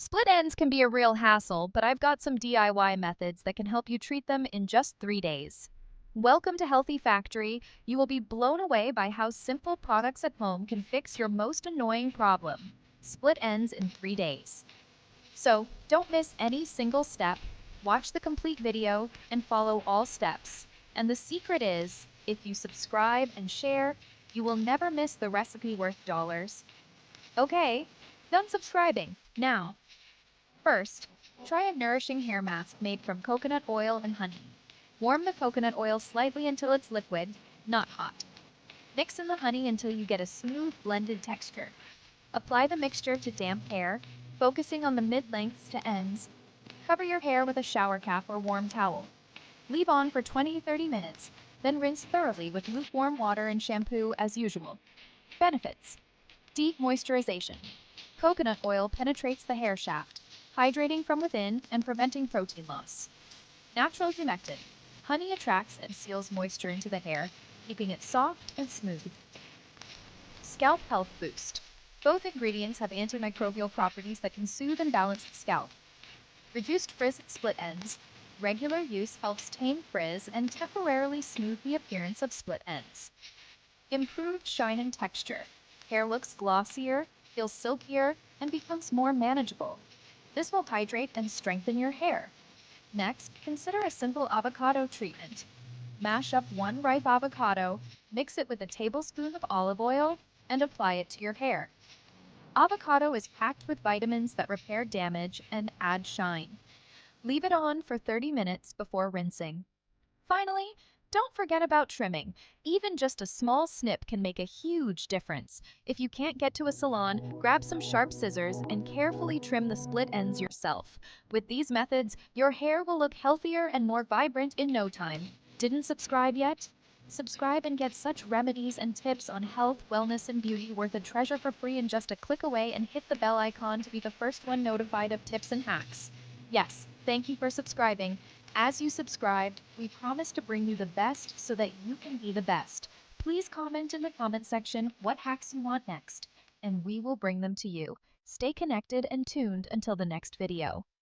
Split ends can be a real hassle, but I've got some DIY methods that can help you treat them in just 3 days. Welcome to Healthy Factory. You will be blown away by how simple products at home can fix your most annoying problem. Split ends in 3 days. So, don't miss any single step. Watch the complete video and follow all steps. And the secret is, if you subscribe and share, you will never miss the recipe worth dollars. Okay, done subscribing. Now, first, try a nourishing hair mask made from coconut oil and honey. Warm the coconut oil slightly until it's liquid, not hot. Mix in the honey until you get a smooth, blended texture. Apply the mixture to damp hair, focusing on the mid-lengths to ends. Cover your hair with a shower cap or warm towel. Leave on for 20-30 minutes, then rinse thoroughly with lukewarm water and shampoo as usual. Benefits: deep moisturization. Coconut oil penetrates the hair shaft, hydrating from within and preventing protein loss. Natural humectant. Honey attracts and seals moisture into the hair, keeping it soft and smooth. Scalp health boost. Both ingredients have antimicrobial properties that can soothe and balance the scalp. Reduced frizz at split ends. Regular use helps tame frizz and temporarily smooth the appearance of split ends. Improved shine and texture. Hair looks glossier, feels silkier, and becomes more manageable. This will hydrate and strengthen your hair. Next, consider a simple avocado treatment. Mash up one ripe avocado, mix it with a tablespoon of olive oil, and apply it to your hair. Avocado is packed with vitamins that repair damage and add shine. Leave it on for 30 minutes before rinsing. Finally, don't forget about trimming. Even just a small snip can make a huge difference. If you can't get to a salon, grab some sharp scissors and carefully trim the split ends yourself. With these methods, your hair will look healthier and more vibrant in no time. Didn't subscribe yet? Subscribe and get such remedies and tips on health, wellness, and beauty worth a treasure for free in just a click away, and hit the bell icon to be the first one notified of tips and hacks. Yes, thank you for subscribing. As you subscribed, we promise to bring you the best so that you can be the best. Please comment in the comment section what hacks you want next, and we will bring them to you. Stay connected and tuned until the next video.